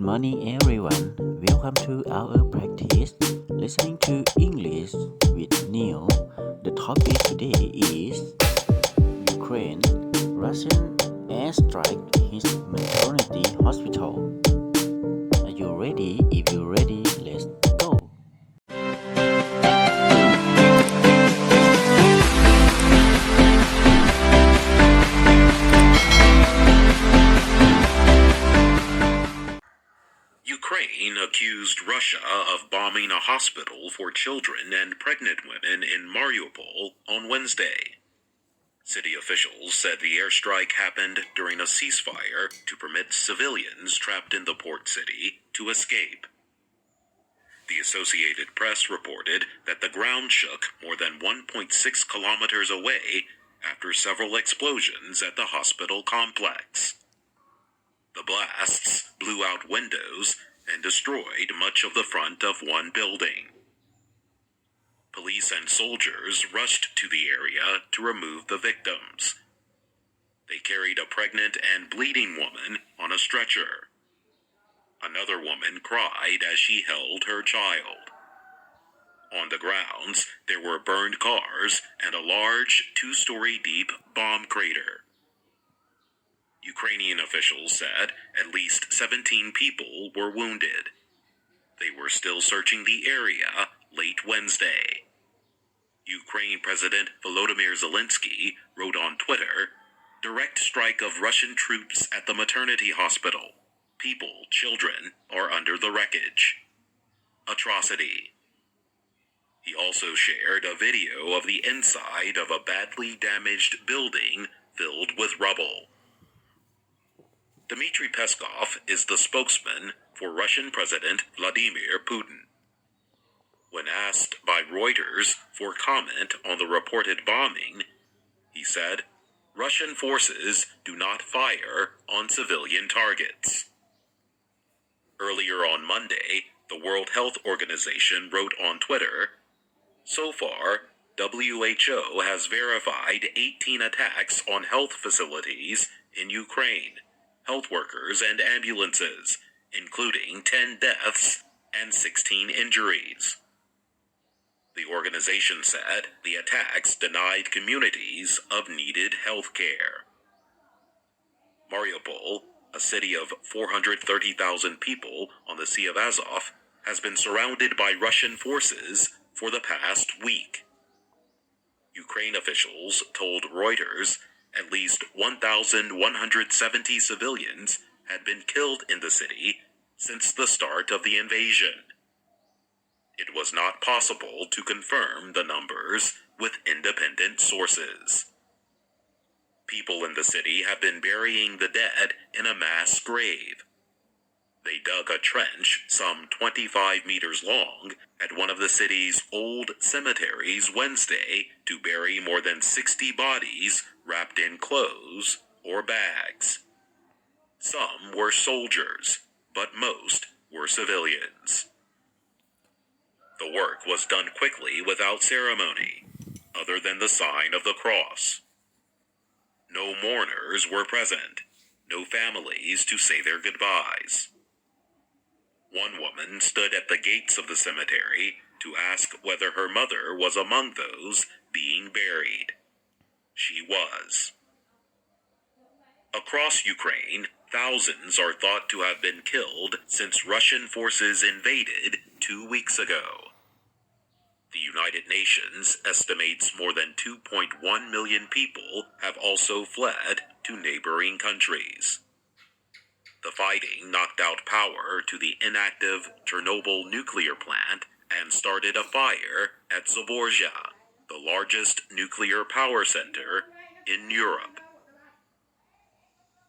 morning everyone. Welcome to our practice. Listening to English with Neil. The topic today is Ukraine. Russian Airstrike Hits Maternity Hospital. Are you ready? If you're ready, let's go. Ukraine accused Russia of bombing a hospital for children and pregnant women in Mariupol on Wednesday. City officials said the airstrike happened during a ceasefire to permit civilians trapped in the port city to escape. The Associated Press reported that the ground shook more than 1.6 kilometers away after several explosions at the hospital complex. The blasts blew out windows and destroyed much of the front of one building. Police and soldiers rushed to the area to remove the victims. They carried a pregnant and bleeding woman on a stretcher. Another woman cried as she held her child. On the grounds, there were burned cars and a large, 2-story deep bomb crater. Ukrainian officials said at least 17 people were wounded. They were still searching the area late Wednesday. Ukraine President Volodymyr Zelensky wrote on Twitter, "Direct strike of Russian troops at the maternity hospital. People, children, are under the wreckage. Atrocity." He also shared a video of the inside of a badly damaged building filled with rubble. Dmitry Peskov is the spokesman for Russian President Vladimir Putin. When asked by Reuters for comment on the reported bombing, he said, "Russian forces do not fire on civilian targets." Earlier on Monday, the World Health Organization wrote on Twitter, "So far, WHO has verified 18 attacks on health facilities in Ukraine, health workers and ambulances, including 10 deaths and 16 injuries." The organization said the attacks denied communities of needed health care. Mariupol, a city of 430,000 people on the Sea of Azov, has been surrounded by Russian forces for the past week. Ukraine officials told Reuters at least 1,170 civilians had been killed in the city since the start of the invasion. It was not possible to confirm the numbers with independent sources. People in the city have been burying the dead in a mass grave. They dug a trench some 25 meters long at one of the city's old cemeteries Wednesday to bury more than 60 bodies wrapped in clothes or bags. Some were soldiers, but most were civilians. The work was done quickly without ceremony, other than the sign of the cross. No mourners were present, no families to say their goodbyes. One woman stood at the gates of the cemetery to ask whether her mother was among those being buried. She was. Across Ukraine, thousands are thought to have been killed since Russian forces invaded 2 weeks ago. The United Nations estimates more than 2.1 million people have also fled to neighboring countries. The fighting knocked out power to the inactive Chernobyl nuclear plant and started a fire at Zaporizhzhia, the largest nuclear power center in Europe.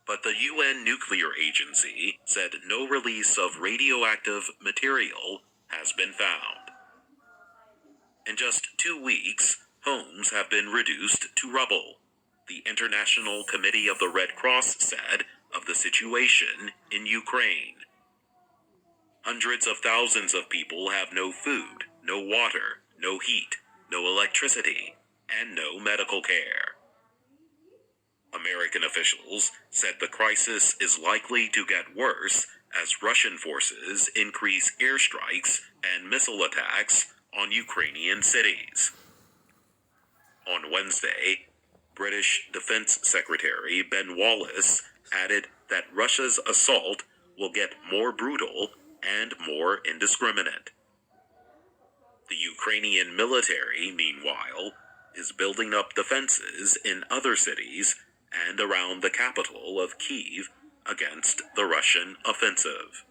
But the UN nuclear agency said no release of radioactive material has been found. In just 2 weeks, homes have been reduced to rubble, the International Committee of the Red Cross said of the situation in Ukraine. Hundreds of thousands of people have no food, no water, no heat, no electricity, and no medical care. American officials said the crisis is likely to get worse as Russian forces increase airstrikes and missile attacks on Ukrainian cities. On Wednesday, British Defense Secretary Ben Wallace added that Russia's assault will get more brutal and more indiscriminate. The Ukrainian military, meanwhile, is building up defenses in other cities and around the capital of Kyiv against the Russian offensive.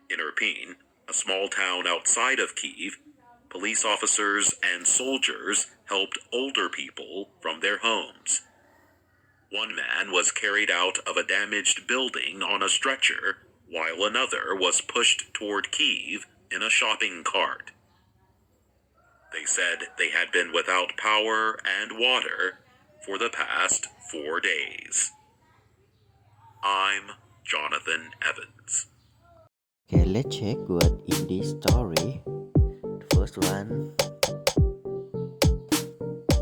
In Irpin, a small town outside of Kyiv, police officers and soldiers helped older people from their homes. One man was carried out of a damaged building on a stretcher, while another was pushed toward Kyiv in a shopping cart. They said they had been without power and water for the past 4 days. I'm Jonathan Evans. Okay, let's check word in this story. The first one.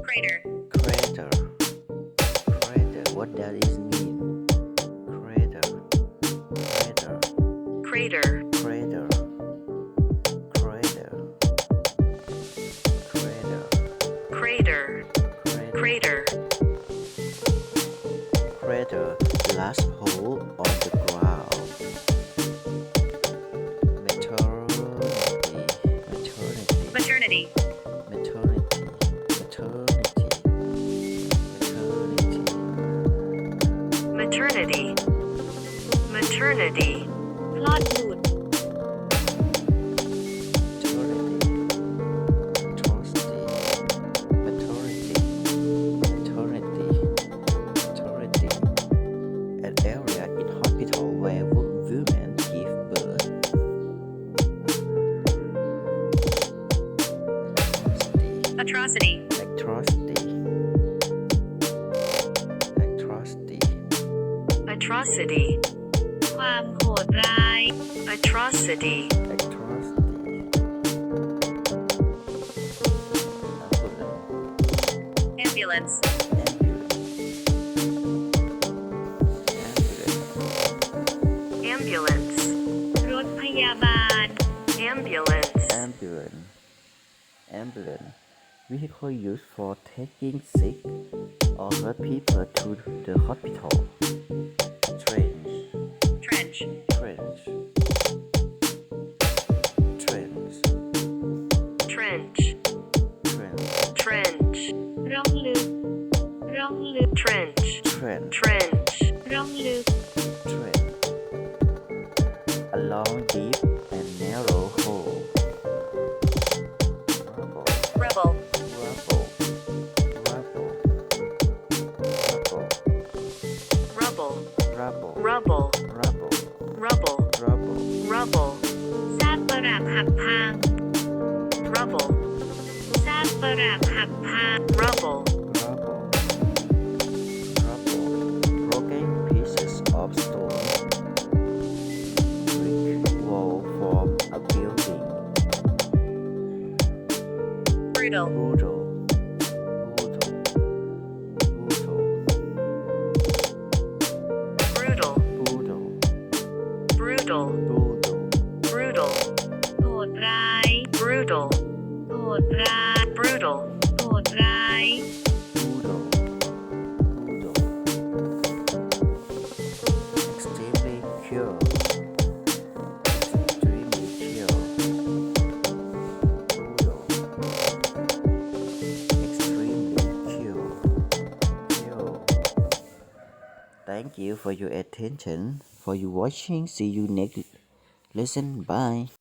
Crater. Crater. Crater. What does it mean? Crater. Crater. Crater. Crater. Crater. Crater. Crater. Crater. Crater. Large hole on the ground. Maternity. Maternity. Maternity. Maternity. คลอดบุตร An area in hospital where women give birth. Atrocity. Atrocity. ความโหดร้าย Atrocity. Ambulance. Ambulance. รถพยาบาล Ambulance. Ambulance. Vehicle used for taking sick or hurt people to the hospital. Trench. Trench. Trench. Trench. Trench. Trench. Trench. ร่องลึก ร่องลึก Trench. Trench. Trench. ร่องลึก Trench. A long, deep, and narrow hole. Rebel. Rubble. Rubble. Rubble. ซากปรักหักพัง Rubble. ซากปรักหักพัง Rubble. Broken pieces of stone. Brick wall from a building. Brutal. Brutal. Brutal. โหดร้าย Brutal. โหดร้าย Brutal. โหดร้าย Extremely cure. Thank you for your attention, for your watching. See you next lesson. Bye.